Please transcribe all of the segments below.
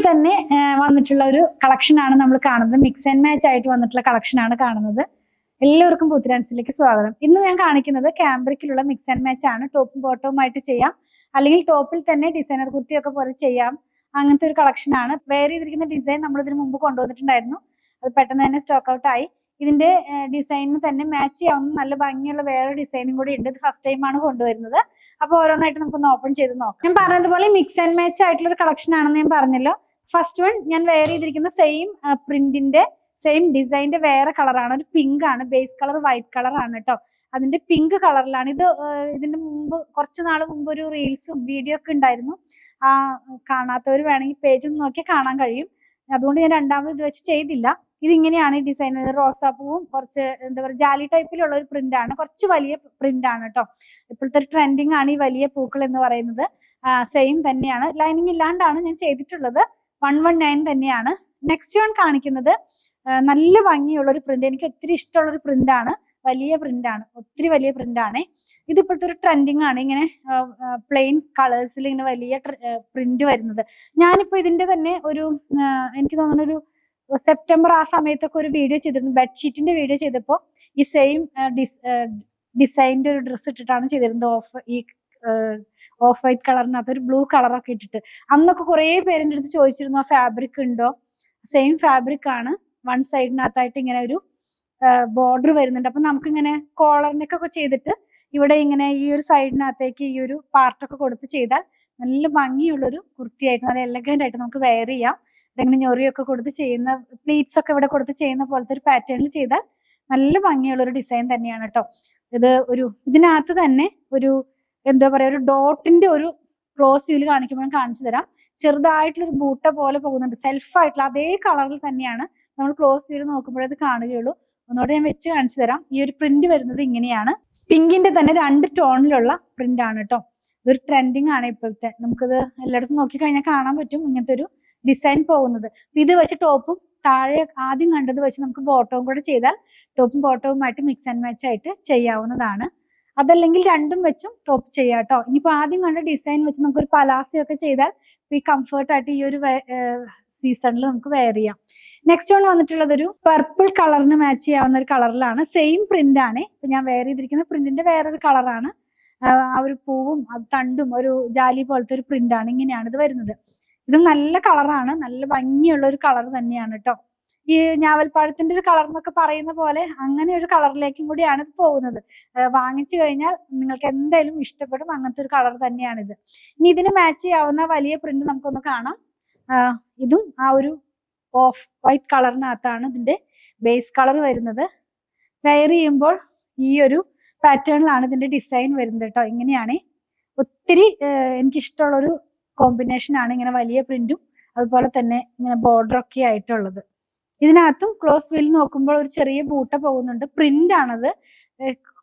തന്നെ വന്നിട്ടുള്ള ഒരു കളക്ഷനാണ് നമ്മൾ കാണുന്നത്. മിക്സ് ആൻഡ് മാച്ച് ആയിട്ട് വന്നിട്ടുള്ള കളക്ഷനാണ് കാണുന്നത്. എല്ലാവർക്കും പുത്തനാൻസിലേക്ക് സ്വാഗതം. ഇന്ന് ഞാൻ കാണിക്കുന്നത് ക്യാമ്പ്രിക്കിലുള്ള മിക്സ് ആൻഡ് മാച്ച് ആണ്. ടോപ്പും ബോട്ടവും ആയിട്ട് ചെയ്യാം, അല്ലെങ്കിൽ ടോപ്പിൽ തന്നെ ഡിസൈനർ കുർത്തിയൊക്കെ പോലെ ചെയ്യാം. അങ്ങനത്തെ ഒരു കളക്ഷനാണ്. വേറെ ചെയ്തിരിക്കുന്ന ഡിസൈൻ നമ്മൾ ഇതിന് മുമ്പ് കൊണ്ടുവന്നിട്ടുണ്ടായിരുന്നു. അത് പെട്ടെന്ന് തന്നെ സ്റ്റോക്ക് ഔട്ട് ആയി. ഇതിന്റെ ഡിസൈനിന് തന്നെ മാച്ച് ചെയ്യാവുന്ന നല്ല ഭംഗിയുള്ള വേറെ ഡിസൈനും കൂടി ഉണ്ട്. ഇത് ഫസ്റ്റ് ടൈം ആണ് കൊണ്ടുവരുന്നത്. അപ്പൊ ഓരോന്നായിട്ട് നമുക്കൊന്ന് ഓപ്പൺ ചെയ്ത് നോക്കാം. ഞാൻ പറഞ്ഞതുപോലെ മിക്സ് ആൻഡ് മാച്ച് ആയിട്ടുള്ള ഒരു കളക്ഷൻ ആണെന്ന് ഞാൻ പറഞ്ഞല്ലോ. ഫസ്റ്റ് വൺ ഞാൻ വെയർ ചെയ്തിരിക്കുന്ന സെയിം പ്രിന്റിന്റെ സെയിം ഡിസൈനിന്റെ വേറെ കളറാണ്. ഒരു പിങ്ക് ആണ്. ബേസ് കളർ വൈറ്റ് കളർ ആണ് കേട്ടോ. അതിന്റെ പിങ്ക് കളറിലാണ് ഇത്. ഇതിന്റെ മുമ്പ് കുറച്ച് നാൾ മുമ്പ് ഒരു റീൽസും വീഡിയോ ഒക്കെ ഉണ്ടായിരുന്നു. കാണാത്തവർ വേണമെങ്കിൽ പേജ് ഒന്ന് നോക്കി കാണാൻ കഴിയും. അതുകൊണ്ട് ഞാൻ രണ്ടാമത് ഇത് വെച്ച് ചെയ്തില്ല. ഇതിങ്ങനെയാണ് ഈ ഡിസൈൻ. റോസാപ്പൂവും കുറച്ച് എന്താ പറയുക ജാലി ടൈപ്പിലുള്ള ഒരു പ്രിന്റ് ആണ്. കുറച്ച് വലിയ പ്രിന്റ് ആണ് കേട്ടോ. ഇപ്പോഴത്തെ ഒരു ട്രെൻഡിങ് ആണ് ഈ വലിയ പൂക്കൾ എന്ന് പറയുന്നത്. സെയിം തന്നെയാണ്. ലൈനിങ് ഇല്ലാണ്ടാണ് ഞാൻ ചെയ്തിട്ടുള്ളത്. 119 തന്നെയാണ്. നെക്സ്റ്റ് വൺ കാണിക്കുന്നത് നല്ല ഭംഗിയുള്ള ഒരു പ്രിന്റ്. എനിക്ക് ഒത്തിരി ഇഷ്ടമുള്ള ഒരു പ്രിന്റ് ആണ്. വലിയ പ്രിന്റ് ആണ്, ഒത്തിരി വലിയ പ്രിന്റ് ആണ്. ഇതിപ്പോഴത്തെ ഒരു ട്രെൻഡിങ് ആണ്. ഇങ്ങനെ പ്ലെയിൻ കളേഴ്സിൽ ഇങ്ങനെ വലിയ പ്രിന്റ് വരുന്നത്. ഞാനിപ്പോ ഇതിന്റെ തന്നെ ഒരു എനിക്ക് തോന്നുന്ന ഒരു സെപ്റ്റംബർ ആ സമയത്തൊക്കെ ഒരു വീഡിയോ ചെയ്തിരുന്നു. ബെഡ്ഷീറ്റിന്റെ വീഡിയോ ചെയ്തപ്പോൾ ഈ സെയിം ഡിസൈനിന്റെ ഒരു ഡ്രസ്സ് ഇട്ടിട്ടാണ് ചെയ്തിരുന്നത്. ഓഫ് വൈറ്റ് കളറിനകത്ത് ഒരു ബ്ലൂ കളറൊക്കെ ഇട്ടിട്ട്. അന്നൊക്കെ കുറെ പേരിന്റെ അടുത്ത് ചോദിച്ചിരുന്നു ഫാബ്രിക് ഉണ്ടോ. സെയിം ഫാബ്രിക് ആണ്. വൺ സൈഡിനകത്തായിട്ട് ഇങ്ങനെ ഒരു ബോർഡർ വരുന്നുണ്ട്. അപ്പൊ നമുക്കിങ്ങനെ കോളറിനൊക്കെ ചെയ്തിട്ട് ഇവിടെ ഇങ്ങനെ ഈ ഒരു സൈഡിനകത്തേക്ക് ഈ ഒരു പാർട്ടൊക്കെ കൊടുത്ത് ചെയ്താൽ നല്ല ഭംഗിയുള്ളൊരു കുർത്തിയായിട്ട് നല്ല എലഗന്റ് ആയിട്ട് നമുക്ക് വെയർ ചെയ്യാം. ഇങ്ങനെ ഞൊറിയൊക്കെ കൊടുത്ത് ചെയ്യുന്ന പ്ലീറ്റ്സ് ഒക്കെ ഇവിടെ കൊടുത്ത് ചെയ്യുന്ന പോലത്തെ ഒരു പാറ്റേണിൽ ചെയ്താൽ നല്ല ഭംഗിയുള്ള ഒരു ഡിസൈൻ തന്നെയാണ് കേട്ടോ. ഇതിനകത്ത് തന്നെ ഒരു എന്താ പറയാ ഒരു ഡോട്ടിന്റെ ഒരു ക്ലോസ് വ്യൂല് കാണിക്കുമ്പോൾ ഞാൻ കാണിച്ചു തരാം. ചെറുതായിട്ടുള്ളൊരു ബൂട്ട പോലെ പോകുന്നുണ്ട്. സെൽഫായിട്ടുള്ള അതേ കളറിൽ തന്നെയാണ്. നമ്മൾ ക്ലോസ് വ്യൂല് നോക്കുമ്പോഴേ അത് കാണുകയുള്ളൂ. ഒന്നുകൂടെ ഞാൻ വെച്ച് കാണിച്ചു തരാം. ഈ ഒരു പ്രിന്റ് വരുന്നത് ഇങ്ങനെയാണ്. പിങ്കിന്റെ തന്നെ 2 ടോണിലുള്ള പ്രിന്റ് ആണ് കേട്ടോ. ഇതൊരു ട്രെൻഡിങ് ആണ് ഇപ്പോഴത്തെ. നമുക്കിത് എല്ലായിടത്തും നോക്കിക്കഴിഞ്ഞാൽ കാണാൻ പറ്റും ഇങ്ങനത്തെ ഒരു ഡിസൈൻ പോകുന്നത്. ഇത് വെച്ച് ടോപ്പും താഴെ ആദ്യം കണ്ടത് വെച്ച് നമുക്ക് ബോട്ടവും കൂടെ ചെയ്താൽ ടോപ്പും ബോട്ടവുമായിട്ട് മിക്സ് ആൻഡ് മാച്ച് ആയിട്ട് ചെയ്യാവുന്നതാണ്. അതല്ലെങ്കിൽ രണ്ടും വെച്ചും ടോപ്പ് ചെയ്യാം കേട്ടോ. ഇനിയിപ്പോ ആദ്യം കണ്ട ഡിസൈൻ വെച്ച് നമുക്കൊരു പലാസയോ ഒക്കെ ചെയ്താൽ ഈ കംഫർട്ടായിട്ട് ഈ ഒരു സീസണിൽ നമുക്ക് വെയർ ചെയ്യാം. നെക്സ്റ്റ് വൺ വന്നിട്ടുള്ളത് ഒരു പർപ്പിൾ കളറിന് മാച്ച് ചെയ്യാവുന്ന ഒരു കളറിലാണ്. സെയിം പ്രിന്റ് ആണ്. ഇപ്പൊ ഞാൻ വെയർ ചെയ്തിരിക്കുന്ന പ്രിന്റിന്റെ വേറൊരു കളറാണ്. ആ ഒരു പൂവും തണ്ടും ഒരു ജാലി പോലത്തെ ഒരു പ്രിന്റ് ആണ്. ഇങ്ങനെയാണ് ഇത് വരുന്നത്. ഇത് നല്ല കളറാണ്. നല്ല ഭംഗിയുള്ള ഒരു കളർ തന്നെയാണ് കേട്ടോ. ഈ ഞാവൽപ്പഴത്തിന്റെ ഒരു കളർ എന്നൊക്കെ പറയുന്ന പോലെ അങ്ങനെ ഒരു കളറിലേക്കും കൂടിയാണ് ഇത് പോകുന്നത്. വാങ്ങിച്ചു കഴിഞ്ഞാൽ നിങ്ങൾക്ക് എന്തായാലും ഇഷ്ടപ്പെടും. അങ്ങനത്തെ ഒരു കളർ തന്നെയാണ് ഇത്. ഇനി ഇതിന് മാച്ച് ചെയ്യാവുന്ന വലിയ പ്രിന്റ് നമുക്കൊന്ന് കാണാം. ഇതും ആ ഒരു ഓഫ് വൈറ്റ് കളറിനകത്താണ് ഇതിന്റെ ബേസ് കളർ വരുന്നത്. വെയർ ചെയ്യുമ്പോൾ ഈ ഒരു പാറ്റേണിലാണ് ഇതിന്റെ ഡിസൈൻ വരുന്നത് കേട്ടോ. ഇങ്ങനെയാണ്. ഒത്തിരി എനിക്കിഷ്ടമുള്ളൊരു കോമ്പിനേഷൻ ആണ്. ഇങ്ങനെ വലിയ പ്രിന്റും അതുപോലെ തന്നെ ഇങ്ങനെ ബോർഡറൊക്കെ ആയിട്ടുള്ളത്. ഇതിനകത്തും ക്ലോസ് വ്യൂവിൽ നോക്കുമ്പോൾ ഒരു ചെറിയ ബൂട്ട പോകുന്നുണ്ട്. പ്രിന്റ് ആണത്.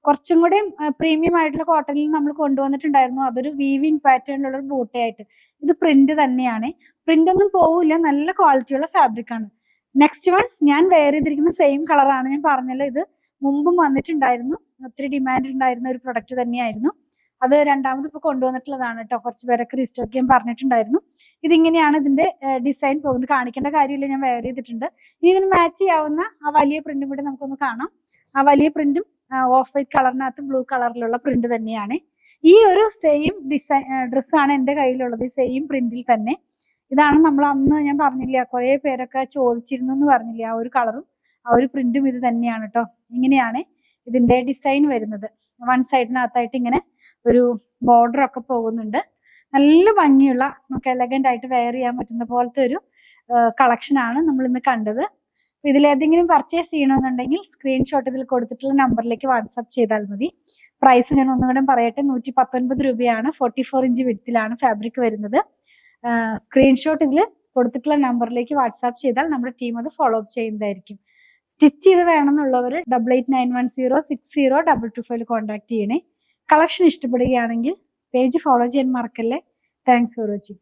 കുറച്ചും കൂടി പ്രീമിയം ആയിട്ടുള്ള കോട്ടണിൽ നമ്മൾ കൊണ്ടുവന്നിട്ടുണ്ടായിരുന്നു. അതൊരു വീവിങ് പാറ്റേണിലുള്ള ഒരു ബൂട്ടയായിട്ട്. ഇത് പ്രിന്റ് തന്നെയാണ്. പ്രിന്റ് ഒന്നും പോവില്ല. നല്ല ക്വാളിറ്റിയുള്ള ഫാബ്രിക് ആണ്. നെക്സ്റ്റ് വൺ ഞാൻ വെയർ ചെയ്തിരിക്കുന്ന സെയിം കളറാണ്. ഞാൻ പറഞ്ഞല്ലോ ഇത് മുമ്പും വന്നിട്ടുണ്ടായിരുന്നു. ഒത്തിരി ഡിമാൻഡ് ഉണ്ടായിരുന്ന ഒരു പ്രൊഡക്റ്റ് തന്നെയായിരുന്നു. അത് രണ്ടാമത് ഇപ്പൊ കൊണ്ടുവന്നിട്ടുള്ളതാണ് കേട്ടോ. കുറച്ച് പേരൊക്കെ റീസ്റ്റോക്ക് ചെയ്യാൻ പറഞ്ഞിട്ടുണ്ടായിരുന്നു. ഇതിങ്ങനെയാണ് ഇതിന്റെ ഡിസൈൻ പോകുന്നത്. കാണിക്കേണ്ട കാര്യമില്ല, ഞാൻ വെയർ ചെയ്തിട്ടുണ്ട്. ഇനി ഇതിന് മാച്ച് ചെയ്യാവുന്ന ആ വലിയ പ്രിന്റും കൂടി നമുക്കൊന്ന് കാണാം. ആ വലിയ പ്രിന്റും ഓഫ് വൈറ്റ് കളറിനകത്ത് ബ്ലൂ കളറിലുള്ള പ്രിന്റ് തന്നെയാണ്. ഈ ഒരു സെയിം ഡ്രസ്സാണ് എൻ്റെ കയ്യിലുള്ളത്. ഈ സെയിം പ്രിന്റിൽ തന്നെ. ഇതാണ് നമ്മൾ അന്ന് ഞാൻ പറഞ്ഞില്ല കുറെ പേരൊക്കെ ചോദിച്ചിരുന്നു എന്ന് പറഞ്ഞില്ല. ആ ഒരു കളറും ആ ഒരു പ്രിന്റും ഇത് തന്നെയാണ് കേട്ടോ. ഇങ്ങനെയാണ് ഇതിന്റെ ഡിസൈൻ വരുന്നത്. വൺ സൈഡിനകത്തായിട്ട് ഇങ്ങനെ ഒരു ബോർഡർ ഒക്കെ പോകുന്നുണ്ട്. നല്ല ഭംഗിയുള്ള നമുക്ക് എലഗന്റ് ആയിട്ട് വെയർ ചെയ്യാൻ പറ്റുന്ന പോലത്തെ ഒരു കളക്ഷൻ ആണ് നമ്മൾ ഇന്ന് കണ്ടത്. ഇതിലേതെങ്കിലും പർച്ചേസ് ചെയ്യണമെന്നുണ്ടെങ്കിൽ സ്ക്രീൻഷോട്ട് ഇതിൽ കൊടുത്തിട്ടുള്ള നമ്പറിലേക്ക് വാട്സാപ്പ് ചെയ്താൽ മതി. പ്രൈസ് ഞാൻ ഒന്നുകൂടെ പറയട്ടെ. 119 രൂപയാണ്. 44 ഇഞ്ച് വിഡ്ത്തിലാണ് ഫാബ്രിക് വരുന്നത്. സ്ക്രീൻഷോട്ട് ഇതിൽ കൊടുത്തിട്ടുള്ള നമ്പറിലേക്ക് വാട്സാപ്പ് ചെയ്താൽ നമ്മുടെ ടീം അത് ഫോളോ അപ്പ് ചെയ്യുന്നതായിരിക്കും. സ്റ്റിച്ച് ചെയ്ത് വേണമെന്നുള്ളവർ 8891060225 കോൺടാക്ട് ചെയ്യണേ. കളക്ഷൻ ഇഷ്ടപ്പെടുകയാണെങ്കിൽ പേജ് ഫോളോ ചെയ്യാൻ മറക്കല്ലേ. Thanks for watching.